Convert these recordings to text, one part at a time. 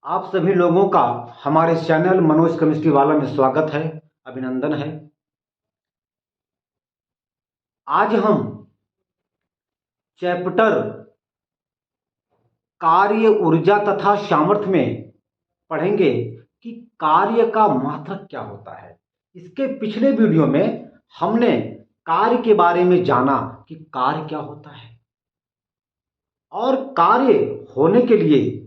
आप सभी लोगों का हमारे चैनल मनोज केमिस्ट्री वाला में स्वागत है, अभिनंदन है। आज हम चैप्टर कार्य ऊर्जा तथा सामर्थ्य में पढ़ेंगे कि कार्य का मात्रक क्या होता है। इसके पिछले वीडियो में हमने कार्य के बारे में जाना कि कार्य क्या होता है और कार्य होने के लिए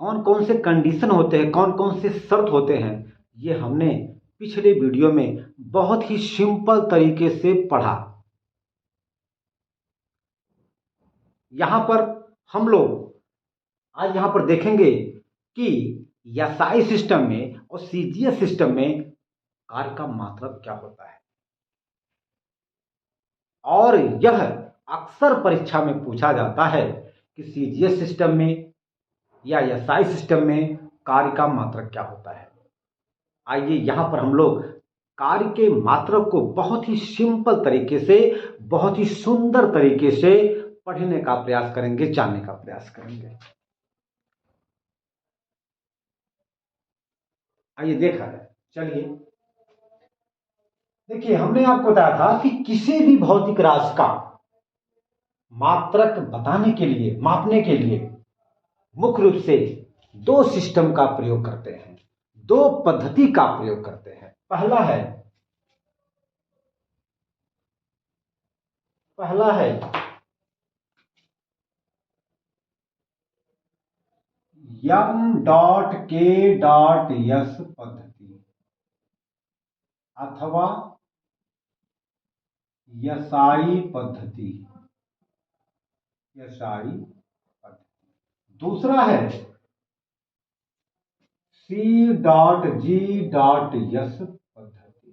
कौन कौन से कंडीशन होते हैं, कौन कौन से शर्त होते हैं। ये हमने पिछले वीडियो में बहुत ही सिंपल तरीके से पढ़ा। यहां पर हम लोग आज यहां पर देखेंगे कि एसआई सिस्टम में और सीजीएस सिस्टम में कार्य का मात्रक क्या होता है और यह अक्सर परीक्षा में पूछा जाता है कि सीजीएस सिस्टम में या एसआई सिस्टम में कार्य का मात्रक क्या होता है। आइए यहां पर हम लोग कार्य के मात्रक को बहुत ही सिंपल तरीके से, बहुत ही सुंदर तरीके से पढ़ने का प्रयास करेंगे, जानने का प्रयास करेंगे। आइए देखा जाए। चलिए देखिए, हमने आपको बताया था कि किसी भी भौतिक राशि का मात्रक बताने के लिए, मापने के लिए मुख्य रूप से दो सिस्टम का प्रयोग करते हैं, दो पद्धति का प्रयोग करते हैं। पहला है m.k.s पद्धति अथवा एसआई पद्धति। दूसरा है C.G.S पद्धति।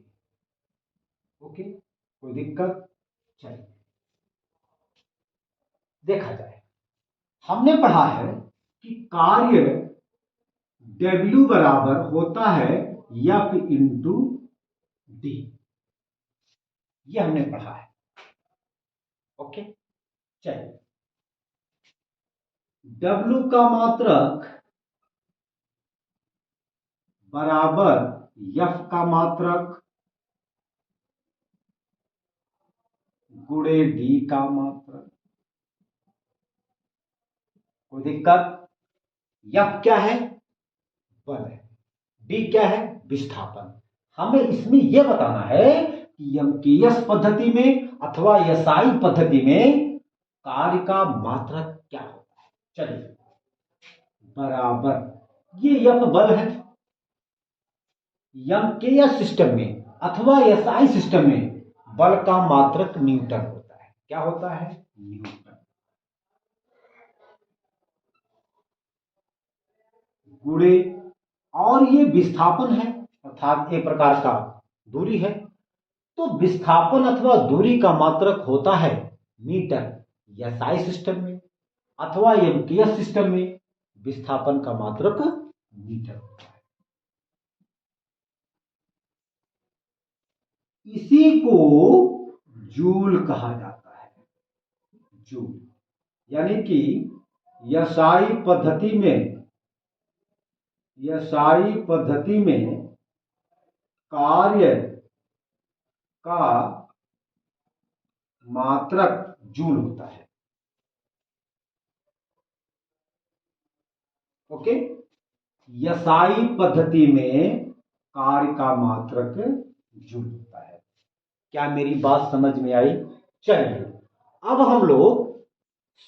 ओके, कोई दिक्कत? चलिए देखा जाए। हमने पढ़ा है कि कार्य W बराबर होता है F इंटू डी। ये हमने पढ़ा है। ओके, चलिए W का मात्रक बराबर F का मात्रक गुणे D का मात्रक। कोई दिक्कत? F क्या है? बल है। D क्या है? विस्थापन। हमें इसमें यह बताना है कि एमकेएस पद्धति में अथवा एसआई पद्धति में कार्य का मात्रक क्या होता है। चलिए, बराबर ये एफ बल है। एमकेएस सिस्टम में अथवा एसआई सिस्टम में बल का मात्रक न्यूटन होता है। क्या होता है? न्यूटन। गुणे और ये विस्थापन है, अर्थात एक प्रकार का दूरी है। तो विस्थापन अथवा दूरी का मात्रक होता है मीटर एसआई सिस्टम में, अथवा एमकेएस सिस्टम में विस्थापन का मात्रक मीटर होता है। इसी को जूल कहा जाता है। जूल यानी कि एसआई पद्धति में कार्य का मात्रक जूल होता है। ओके, एसआई पद्धति में कार्य का मात्रक जूल होता है। क्या मेरी बात समझ में आई? चलिए अब हम लोग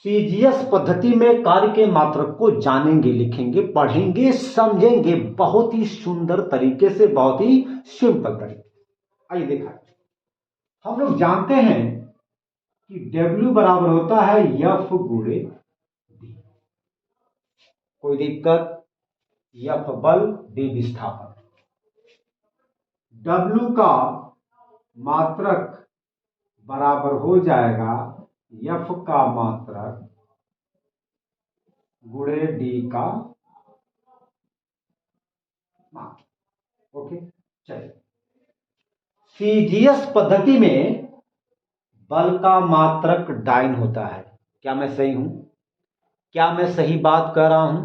सीजीएस पद्धति में कार्य के मात्रक को जानेंगे, लिखेंगे, पढ़ेंगे, समझेंगे बहुत ही सुंदर तरीके से, बहुत ही सिंपल तरीके से। आइए देखा, हम लोग जानते हैं कि W बराबर होता है F गुणे D। कोई दिक्कत? F बल, D विस्थापन। W का मात्रक बराबर हो जाएगा F का मात्रक गुणे D का मात्रक। ओके, चलिए सीजीएस पद्धति में बल का मात्रक डाइन होता है। क्या मैं सही हूं? क्या मैं सही बात कर रहा हूं?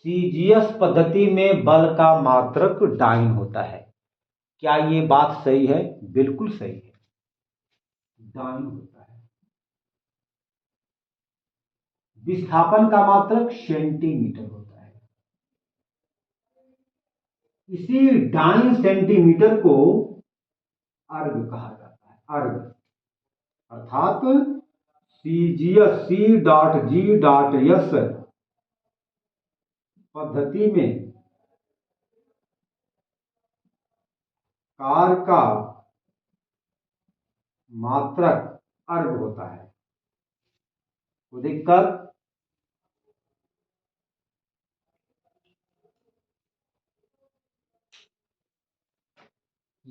सीजीएस पद्धति में बल का मात्रक डाइन होता है। क्या ये बात सही है? बिल्कुल सही है, डाइन होता है। विस्थापन का मात्रक सेंटीमीटर होता है। इसी डाइन सेंटीमीटर को अर्ग कहा जाता है, अर्ग। अर्थात सीजीएस C.G.S पद्धति में कार का मात्रक अर्ग होता है। तो दिक्कत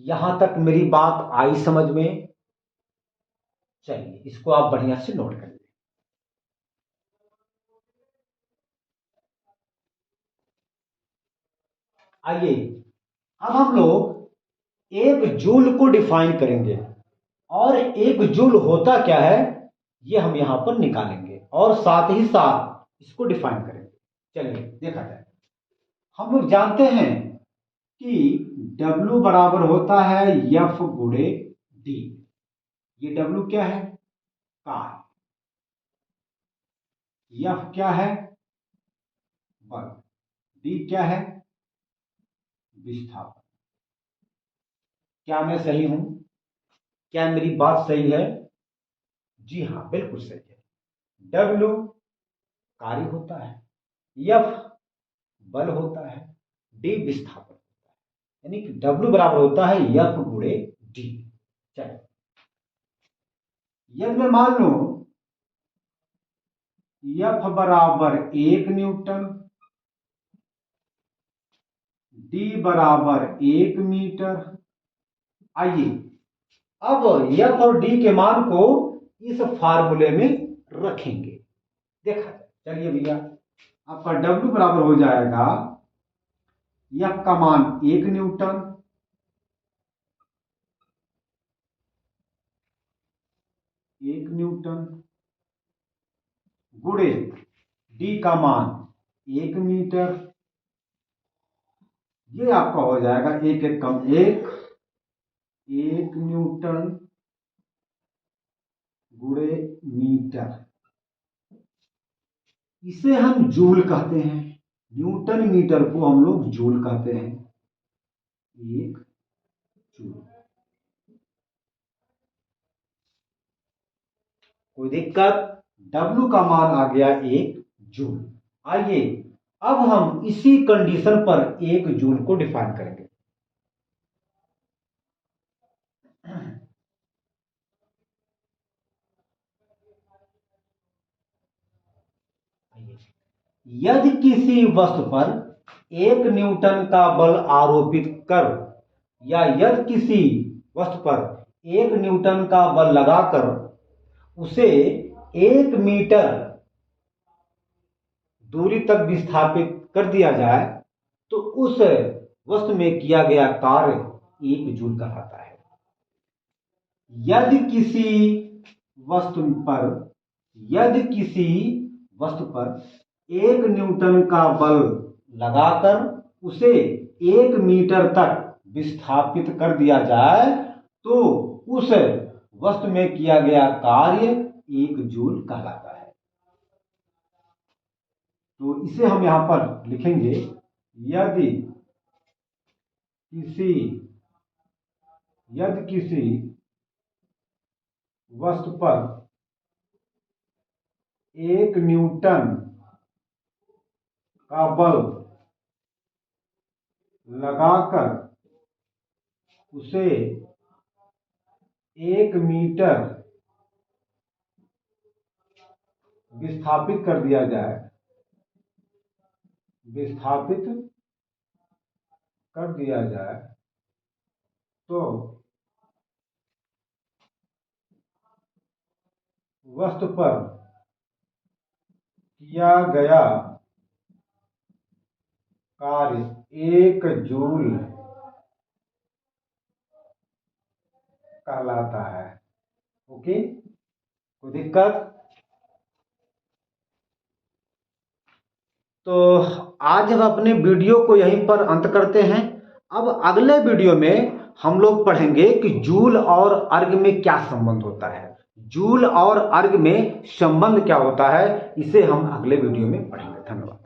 यहां तक मेरी बात आई समझ में? चलिए इसको आप बढ़िया से नोट कर लीजिए। आइए अब हम लोग एक जूल को डिफाइन करेंगे, और एक जूल होता क्या है ये हम यहां पर निकालेंगे, और साथ ही साथ इसको डिफाइन करेंगे। चलिए देखा जाए। हम लोग जानते हैं कि W बराबर होता है F गुणे D। ये W क्या है? कार। F क्या है? बल। D क्या है? विस्थापन। क्या मैं सही हूं? क्या मेरी बात सही है? जी हाँ, बिल्कुल सही है। W कार्य होता है, F बल होता है, D विस्थापन होता है। यानी कि W बराबर होता है F गुणे D। चलो यदि मैं मान लू F बराबर 1 न्यूटन, D बराबर 1 मीटर। आइए अब F और D के मान को इस फार्मूले में रखेंगे। देखा जाए। चलिए भैया, आपका W बराबर हो जाएगा F का मान 1 न्यूटन, गुणे D का मान 1 मीटर। ये आपका हो जाएगा एक एक कम 1 न्यूटन गुणे मीटर। इसे हम जूल कहते हैं। न्यूटन मीटर को हम लोग जूल कहते हैं। 1 जूल। कोई दिक्कत? W का मान आ गया 1 जूल। आइए अब हम इसी कंडीशन पर 1 जूल को डिफाइन करेंगे। यदि किसी वस्तु पर 1 न्यूटन का बल आरोपित कर, या यदि किसी वस्तु पर 1 न्यूटन का बल लगाकर उसे 1 मीटर दूरी तक विस्थापित कर दिया जाए, तो उस वस्तु में किया गया कार्य 1 जूल कहलाता है। यदि किसी वस्तु पर यदि किसी वस्तु पर 1 न्यूटन का बल लगाकर उसे 1 मीटर तक विस्थापित कर दिया जाए, तो उस वस्तु में किया गया कार्य 1 जूल कहलाता है। तो इसे हम यहां पर लिखेंगे, यदि किसी वस्तु पर 1 न्यूटन का बल लगाकर उसे 1 मीटर विस्थापित कर दिया जाए तो वस्तु पर किया गया कार्य 1 जूल कहलाता है। ओके, कोई दिक्कत? तो आज हम अपने वीडियो को यहीं पर अंत करते हैं। अब अगले वीडियो में हम लोग पढ़ेंगे कि जूल और अर्ग में क्या संबंध होता है। जूल और अर्ग में संबंध क्या होता है, इसे हम अगले वीडियो में पढ़ेंगे। धन्यवाद।